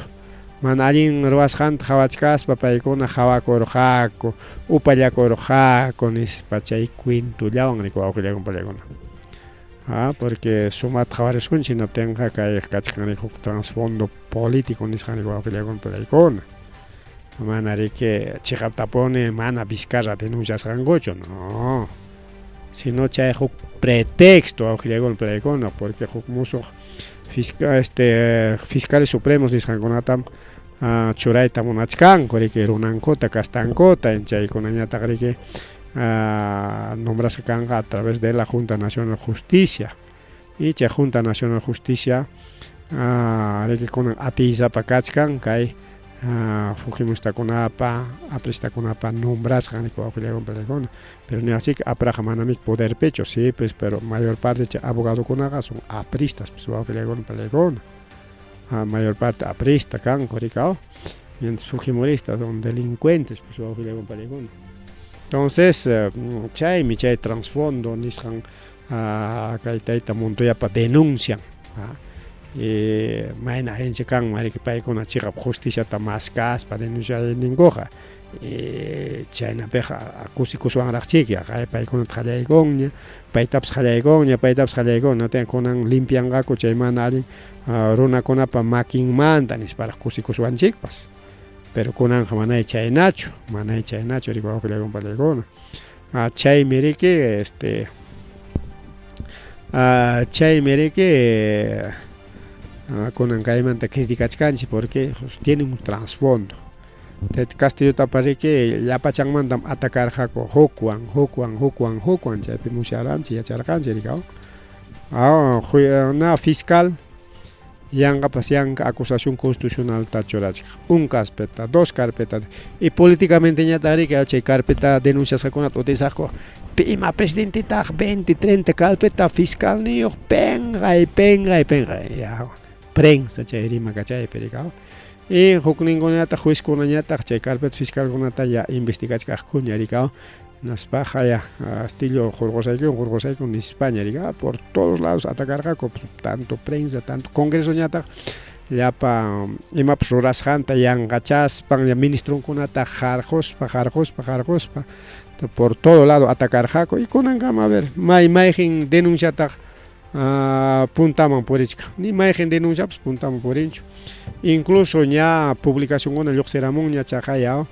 mana allin ruwasqanta qhawachkaspa paykuna qhawakurqaku upallakurqaku nispa chay cuentollawan riki wawqillaykunpa paykuna porque sumata qhawariskunchik hinaptinqa kay kachkan riki huk trasfondo político nisqan riki wawqillaykunpa paykuna mana riki chiqaptapuni mana Vizcarra denunciasqankuchu no sino chay huk pretexto wawqillaykunpa paykuna porque huk musuq fiscales supremos nisqankunatam churayta munachkanku riki runankuta kastankuta chaykunañataq riki nombrasqa kanqa a través de la Junta Nacional Justicia y chay Junta Nacional Justicia riki kunan atiyasapa kachkan kay Fujimoristakunapa APRIStakunapa nombrasqan riki wawqillaykunpa paykuna pero ni así APRAqa manami poder pecho sí pues pero mayor parte chay abogadokunaqa son apristas pues wawqillaykunpa paykuna mayor parte aprista kanku rikaw mientras Fujimoristas son delincuentes pues wawqillaykunpa paykuna entonces chaymi chay trasfondo nisqan kay tayta Montoyapa denuncian mayna agencia kanman riki paykuna chiqap justiciata maskaspa denunciayninkuqa chaynapiqa kusikuswanraqchiki kay paykunata qallaykunña paytapas qallaykunña noten kunan limpianqaku chay mana allin runakunapa makinmanta nisparaq kusikuswanchikpas pero kunanqa manay chaynachu riki wawqillaykunpa paykuna chaymi riki kunan kaymanta criticachkanchik porque tiene un trasfondo Castellotapa riki llapachanmantam atakarqaku hukwan chaypi musharqanchik yacharqanchik rikaw na fiscal yangapas yanka acusación constitucional tachorachik. Un carpeta, dos carpetas. Y políticamente ñatari que chay carpeta denuncias hakunat utilizako. Pima presidente tak 20, 30 carpeta fiscal niyo penga. Ya prensa chay rima kachay perikao. Y hukningonata juez kunanyata chay carpeta fiscal kunata ya investigachka kuñarikao. Naspaja ya estilo Jorgosaico en España, diga, por todos lados atacar tanto prensa, tanto congreso ñata, ya pa imap horas janta yang gachas pan ya ministro kunata jarjospa, por todo lado atacar jaco y con gama a ver, ma imagen denunciata puntaman por ello, ni imagen denuncia pues puntaman por ello, incluso ya publicación con el Yoxeramón ya chajayao.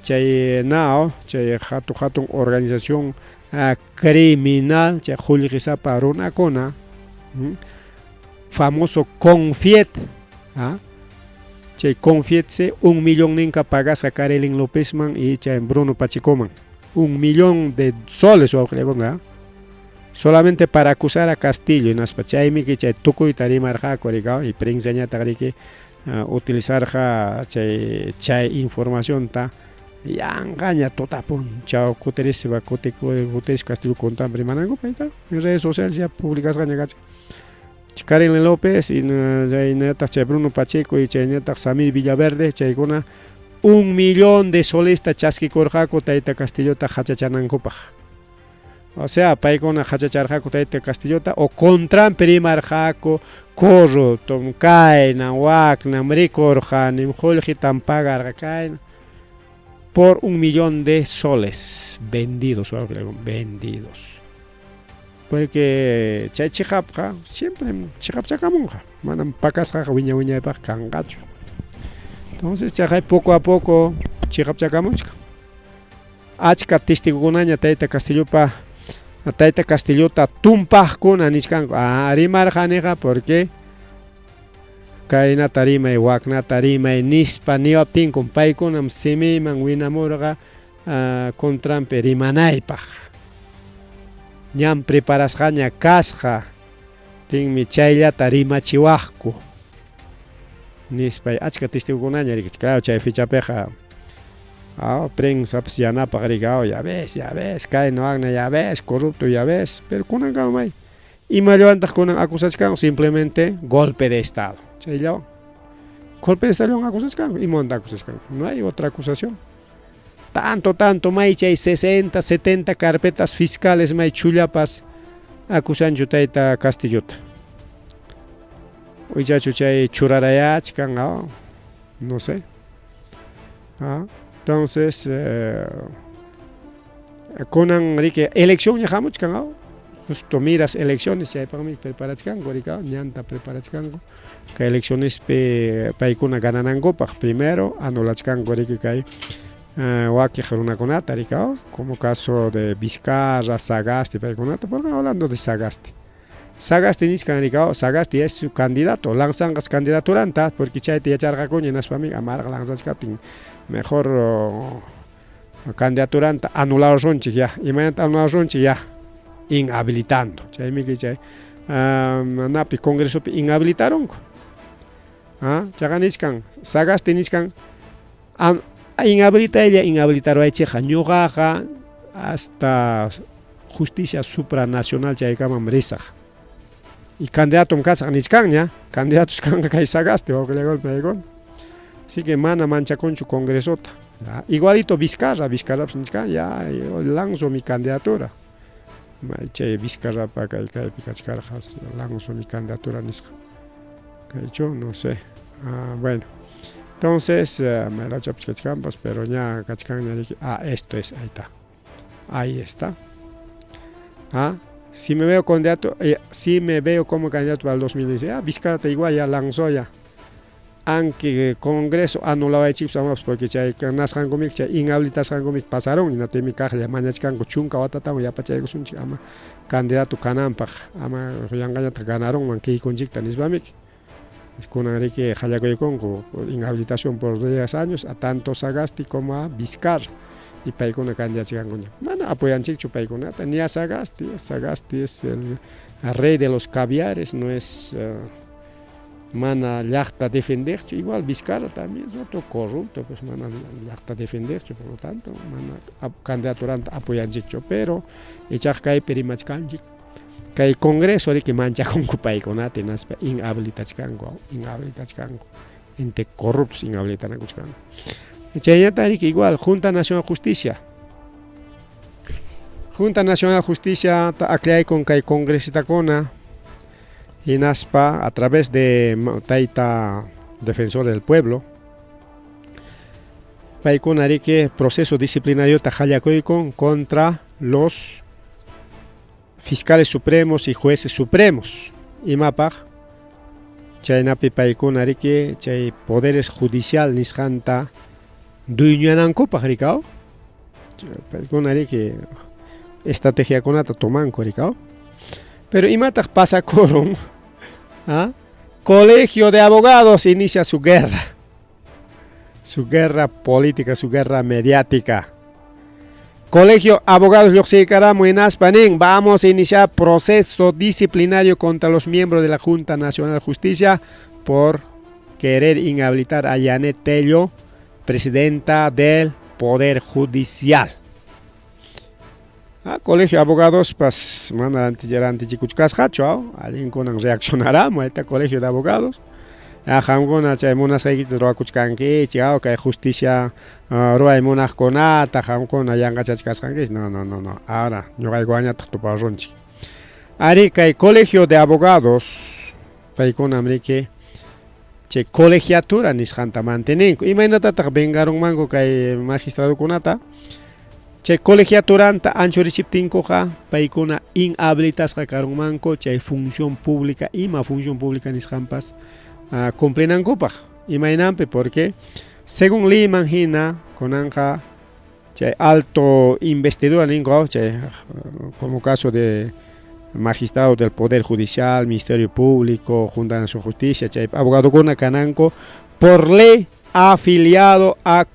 Chay nao, chay hatun organización criminal, chay Juligisapa Runacona, famoso Confiet, chay Confiet se 1 millón ninka pagas a Karelin Lópezman y chay Bruno Pachicoman, 1 millón de soles o solamente para acusar a Castillo y nas pachaymi que chay tuco y tarimar y prensa ñata utilizar chay información ta ya engaña totapun chao coteres va coteres Castillo contambre manango paita en redes sociales ya publicas gañagacha Karen López y neta chay Bruno Pacheco y chay neta Samir Villaverde chay guna 1 millón de soles ta chasqui corjaco taita Castillo ta hachachanancopa. O sea, paikona hachacharjaco taita Castillota o contran perimar jaco corro tomkaina wakna mrikorja nimjolji tampagar kaina por 1 millón de soles vendidos porque chay chijapja siempre chijapchacamonja manam pacasja wiña pa kangacho. Entonces chay poco a poco chijapchacamonja achka testigunaña taita Castillopa Taita Castillota tumpaj kuna niskanko arimar janeja porque kaina tarima y wakna tarima y nispa nioptin con paikunam simiman winamurga contrampe rimanaypaj ñam preparasjaña kasja tinmi chayllata rimachiwajku nispa achka testigukunaña rikach claro chay fichapeja prensa pues ya na pagrigao ya ves cae no agna ya ves corrupto ya ves pero kunan gamay y me levantas con acusación simplemente golpe de estado chaylo golpe de estado acusación y monta acusación no hay otra acusación tanto may chay 60 70 carpetas fiscales may chullapas acusan yutaita Castillota hoy ya chay churarayach kan no sé entonces conan rique elección ya jamás canao justo miras elecciones ya para mí preparachkan gorika ñanta preparachkan que elecciones paikuna gananango primero anulachkan gorika kai waki haruna konata rikao como caso de Vizcarra Sagasti paikunata porque hablando de Sagasti niskan rikao Sagasti es su candidato lanzangas candidaturanta porque chay te echarga coñenas para mí amar lanzangatin mejor candidatura anulado sonchi ya imagínate anulado sonchi ya inhabilitando chay mi que chay napi congreso inhabilitaron chaganiskan Sagasti niskan inhabilitaron a cheja ñugaja hasta justicia supranacional chay kamam risaj y candidato casa niskan ya candidatos kan kay Sagasti o que le golpe con así que mana mancha con su congresota. Igualito Vizcarra ya lanzo mi candidatura. Che Vizcarra para que picachcarjas lanzo mi candidatura nisca. Que no sé. Bueno. Entonces me la chapchacampas, pero ya cachcan esto es ahí está. Si me veo candidato, si me veo como candidato para el 2016, Vizcarra igual ya lanzó ya. Aunque Congreso anulaba el chips porque chay nasjan gomik chay inhabilitas gomik pasaron y no te mi caja ya mañana chican chunka watata ya pachay gosun ama candidato kanampa ama yanganya ganaron man que conjicta nisbamik con que hallagoy con inhabilitación por 10 años a tanto Sagasti como a Vizcarra y paikuna candidato chican gonya mana apoyan chichu paikuna ni a Sagasti es el rey de los caviares no es mana llaqta defender, igual Vizcarra también es otro corrupto, pues mana llaqta defender, por lo tanto, mana candidaturanta apoyanchicho, pero echaq kay perimachkanchik, kay congreso de que manchakunku paykunata naspa inhabilitachkanku, ente corruptos inhabilitanakuchkanku. Chayñatarik igual Junta Nacional de Justicia. Junta Nacional de Justicia ta aclay con kay congresistakuna y naspa a través de Taita Defensor del Pueblo. Paykunariki proceso disciplinario tajallakuykun contra los fiscales supremos y jueces supremos. Imapaq chaynapi paykunariki chay poderes judicial nisqanta dueñanankupaq rikao. Paykunariki estrategiakunata tomanku rikao. Pero imataq pasakurun, Colegio de Abogados inicia su guerra política, su guerra mediática. Colegio Abogados Lluqsiykaramo Inaspanin, vamos a iniciar proceso disciplinario contra los miembros de la Junta Nacional de Justicia por querer inhabilitar a Janet Tello, presidenta del Poder Judicial. Colegio de Abogados, pues, mana antichikuchkasqachu, alguien con reaccionará, este Colegio de Abogados. Hamguna chay munasqaykita ruwakuchkankichik, kay justicia ruway munaqkunata hamkuna yanqachachkasqankichik. No. Ahora ñuqaykuñataq tuparunchik. Ari kay Colegio de Abogados, paykunamriki chay colegiatura nisqanta manteninku. Imaynatataq vengarunmanku kay magistradokunata. Chay colegiaturanta anchurichiptinkuqa paykuna inhabilitasqa karunmanku chay función pública, ima función pública nisqanpas cumplinankupaq imaynanpi, porque según Lima hina kunanqa chay alto investidura ninku chay como caso de magistrado del Poder Judicial, Ministerio Público, Junta Nacional de Justicia, chay abogadokuna kananku por ley afiliado a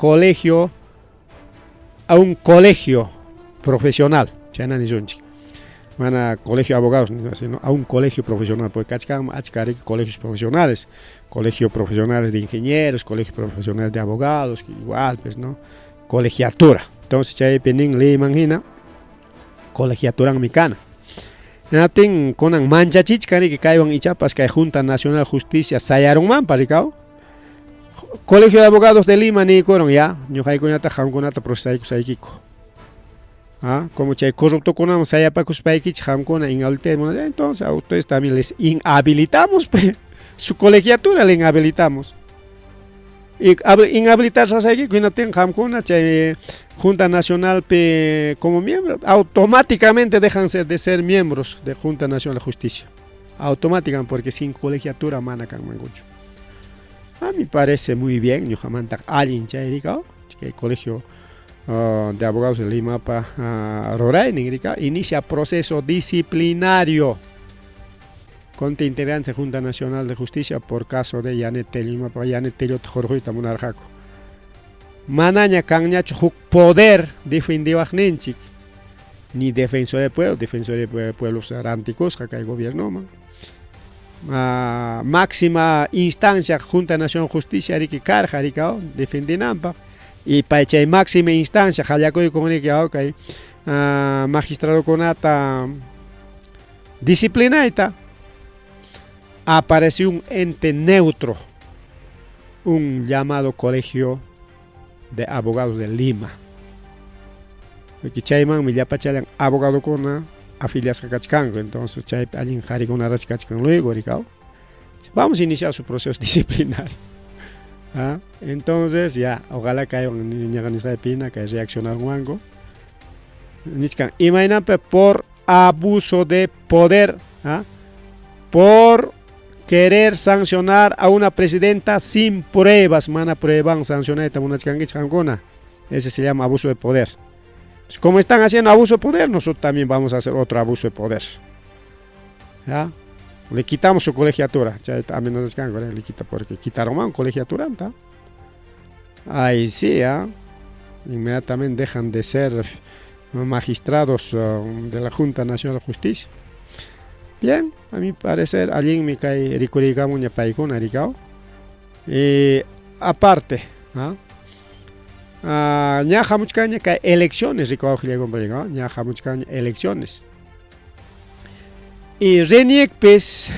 un colegio profesional, chayna nisunchik. Mana colegio de abogados, sino a un colegio profesional, porque kachkan achkarik colegios profesionales, colegios profesionales de ingenieros, colegios profesionales de abogados, igual, pues, ¿no? Colegiatura. Entonces, chay penin ley manjina, colegiatura micana. Natin konan manchachichkani que kaiwan ichapas que Junta Nacional de Justicia sayarunman parikao. Colegio de Abogados de Lima ni koron ya, ñuqaykunata hamkunata procesayku saykiko. Como chay corrupto kunam sayapakus paykich hamkuna inhabilitamos, entonces a ustedes también les inhabilitamos, su colegiatura le inhabilitamos. Y inhabilitar saykiko y no tienen hamkuna chay Junta Nacional como miembro, automáticamente dejan de ser miembros de Junta Nacional de Justicia. Automáticamente, porque sin colegiatura manakan mangucho. A mí parece muy bien, yo jamás alguien chayrika, que el Colegio de Abogados de Lima para Roraima inicia proceso disciplinario contra integrantes de Junta Nacional de Justicia por caso de Janet Tello, para Janet Tello Jorjuita Munarjaco. Manaña kanñacho huk poder defendiwaqninchik, ni defensor del pueblo seránticos, que hay gobierno, man. Máxima instancia Junta Nacional de Justicia riki karja rikao defendinampa y para chay máxima instancia hallakuy comunicado kay magistrado konata disciplinaita apareció un ente neutro, un llamado Colegio de Abogados de Lima, porque chayman millapachalan abogado kona afilias kachkango, entonces chay alguien harikuna rachkachkan luego rikao. Vamos a iniciar su proceso disciplinario. Entonces ya, ojalá que haya una pina que reaccionar un algo. Imagínate por abuso de poder, por querer sancionar a una presidenta sin pruebas, mana prueban sancionar esta una changona. Ese se llama abuso de poder. Como están haciendo abuso de poder, nosotros también vamos a hacer otro abuso de poder. ¿Ya? Le quitamos su colegiatura. Ya también nos descanso, le quita porque quitaron más colegiatura. ¿tá? Ahí sí, inmediatamente dejan de ser magistrados de la Junta Nacional de Justicia. Bien, a mi parecer, alguien me cae ricurigamu ña paikuna ricao. Aparte, ña hamuchkaña cae elecciones ricao jiliagon ña hamuchkaña elecciones. Y reniek pues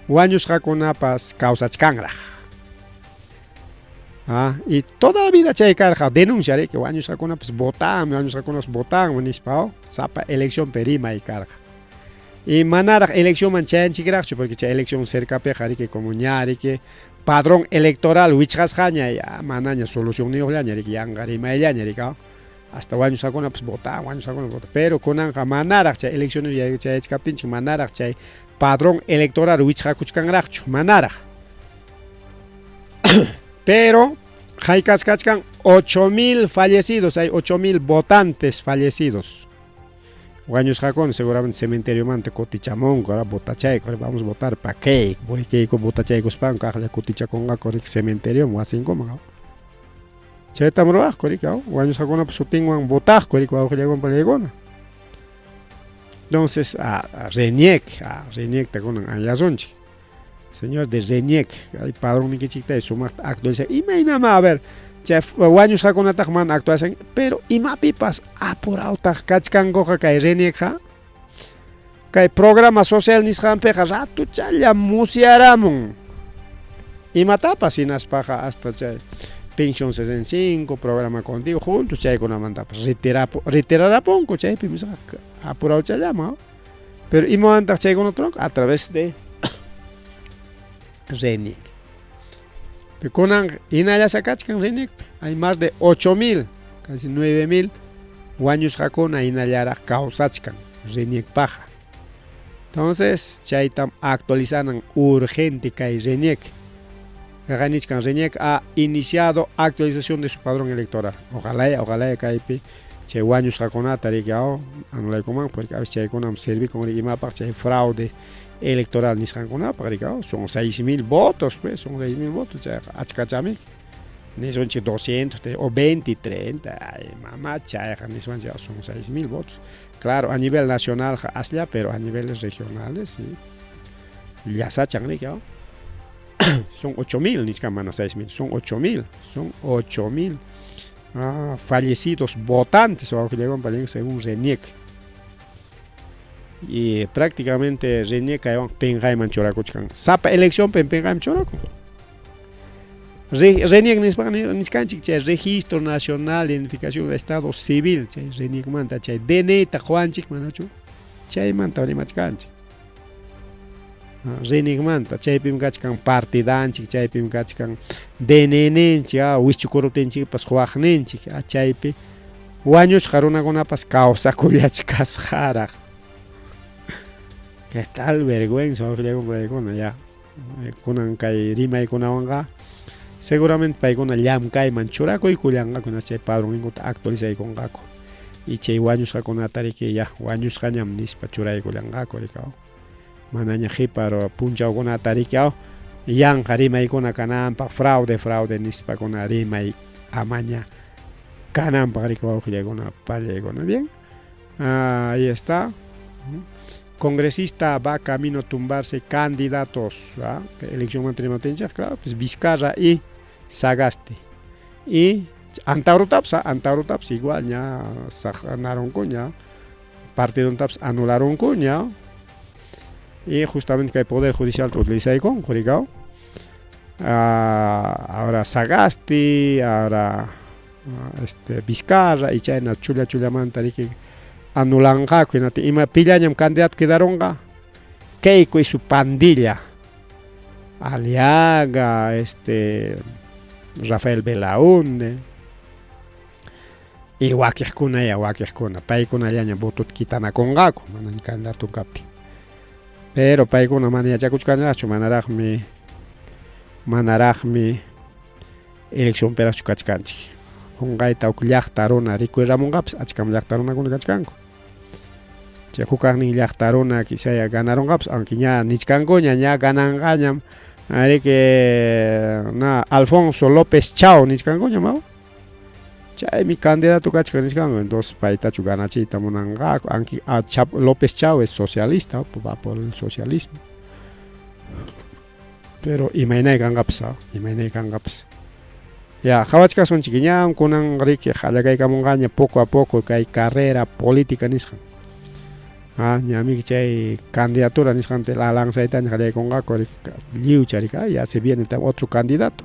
wañusqakunapas kawsachkanraq. Y toda la vida chay karqa denunciaré que wañusqakunapas votan, wañusqakunapas votan nispa sapa elección perima y karqa. Y manaraq elección man chayanchikraqchu porque chay elección cercapi qarique como ñarique padrón electoral wichqasqaña ya manaña solución niyuqllaña rique yanqarimayllaña rica. Hasta wañusqakunapas votan, wañusqakunapas votan. Pero kunanqa manaraq chay elecciones chayachkaptinchik manaraq chay padrón electoral wichqakuchkanraqchu manaraq. Pero hayk'asqachkan 8.000 fallecidos, hay 8.000 votantes fallecidos. Wañusqakuna seguramente cementerio manta kutichamunku, botachayku, vamos a votar para qué, voy que botachaykuspan kaqlla kutichakunqaku cementerio wasinkuman. Chaytam ruwaqku rika, wañusqakunapas sutinwan votaqku rika wawqillakunpa yaykuna. Entonces RENIEC takunan ayasunchik. Señor de RENIEC, hay padrón nikichikta sumaq actualizar. Imaynama a ver, chay wañusqakunataq mana actualizan, pero imapipas apurautaq kachkankuqa kay RENIECqa. Kay programa social nisqanpiqa ratuchalla musyaramun. Imatapas hinaspaqa hasta chay pensión 65, programa contigo juntos chaykunamantapas retirarapunku chaypi misqa apurauchallama. Pero imawantaq chaykunataq a través de RENIEC. Kunan hinalla sakachkan RENIEC, hay más de 8.000, casi 9.000 wañusqakuna hinallaraq kawsachkan RENIEC paja. Entonces, chaytam actualizanan urgente kay RENIEC. Ganichkan RENIEC ha iniciado actualización de su padrón electoral. Ojalá kaypi chay wañusqakunata rikiao anulaykuman porque a veces chaykunam servi con imapaq chay fraude electoral nisqankunapaq rikao son 6.000 votos pues, son 6.000 votos chay achkachami niswanchik 200 o 20, 30 ay mamá chayqa niswanchik son 6.000 votos. Claro, a nivel nacional aslla, pero a niveles regionales sí. Llasachan rikao. Son 8.000, ni siquiera 6.000, son 8.000 fallecidos votantes según RENIEC. Y prácticamente RENIEC hay pengayman chorakuchkan. Sapa elección pengayman choraku. RENIEC niskanchik chay Registro Nacional de Identificación de Estado Civil, chay RENIEC manta chay DNI ta juanchik manachu. Chay manta rimachkanchik. RENIEC manta chaypim kachkan partidanchik, chaypim kachkan DNNchik, wichukurutinchikpas juaqninchik, chaypi wañusqa runakunapas kawsakullachkasqaraq. ¿Qué tal vergüenza ya? Kunan kay rimaykunawanqa seguramente paykuna llamkayman churakuykullanqakuna chay padronninkuta actualizaykunqaku. Y chay wañusqakunata riki ya wañusqañam nispa churaykullanqaku rikaw. Manaña hiparo punchawkunata rikao yanqa rimaykuna kananpaq fraude nispakuna rimay amaña kananpaq rikawawqillaykuna pallaykuna. Bien, ahí está. Congresista va camino a tumbarse candidatos, elección mantenimiento, claro, pues Vizcarra y Sagasti. Y Antaurutaps igual ya ganaron cuña, partido Taps anularon cuña. Y justamente que el Poder Judicial utiliza ahí con Curicao. Ahora Sagasti, ahora Vizcarra y China chula mantari anulan que y me pillañam candidato quedaron Keiko y su pandilla. Aliaga, Rafael Belaunde. Y Wakirkuna, Paikuna yaña botut kitana con Gaco, manan candidato capi. Pero paykuna mana yachakuchkanachu manaraqmi elección perachu kachkanchik. Qunqayta uk llaqta runa rikuyramunqapas achkam llaqta runakuna kachkanku. Chay hukaqnin llaqta runa quizá ganaronqapas aunque ña nichkankuña ña gananqañam Alfonso López Chao nichkankuña mau. Chaymi candidato kachka nishkami, entonces paytachu ganachiyta munanqa, aunque López Chao es socialista, va por el socialismo. Pero imaynay kanqapas, imaynay kanqapas. Ya, hawachkasunchik ñam kunan riki hallakaykamunqaña poco a poco kay carrera política nisqan. Ñami chay candidatura nisqanta la lanzaytaña hallaykunqaku lliw charika, ya se viene otro candidato.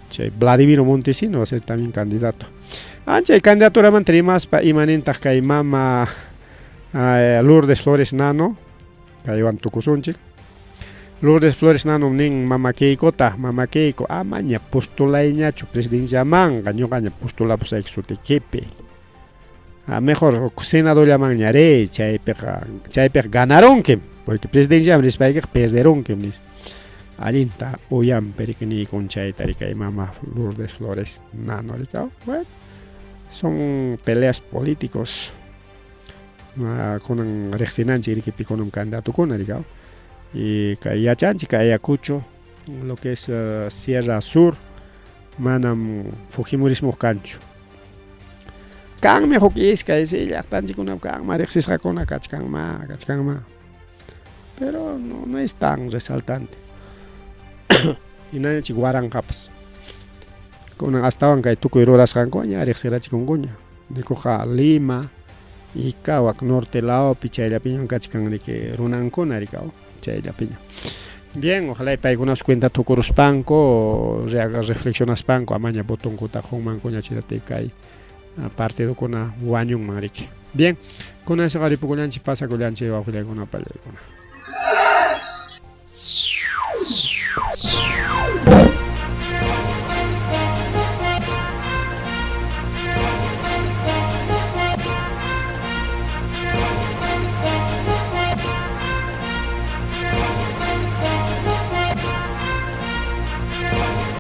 Chay Vladimiro Montesino va a ser también candidato. Chay candidatura man trimaspa imanintaq kay mama Lourdes Flores Nano, kaywan tukusunchik. Lourdes Flores Nano nin mama Keikota, mama Keiko amaña postulayñachu presidenciamanqa ñuqaña postulapusayki sutikipi. Mejor senadorllamanña re chaypiqa ganaronkim, porque presidenciaman rispaykiqa perderonkim nis. Allinta uyanpirikni con chayta rikay mama Lourdes Flores Nano rikaw. Bueno, son peleas políticos. Kunan riqsinanchik rikipi kunan candidatukuna rikaw. Y kay yachanchik kay Ayacucho, lo que es Sierra Sur, manam Fujimorismo kanchu. Kanmi hukisqa isi llaqtanchikuna kanma riqsisqakuna kachkanma. Pero no es tan resaltante. Inañachik waranqapas. Kunan astawan kay tukuy rurasqankuña riqsirachikunkuña. Nikuqa Lima, Icawak norte laopi chayllapiñan kachkan riki runankuna rikaw. Bien, ojalá y paykunas cuenta tukuruspanko, reflexionaspanko, amaña botonkuta honmankuña chirate kay partidokuna wañunman riki. Bien, kuna esa qaripukullanchik pasakullanchik wawqillaykuna pallaykuna.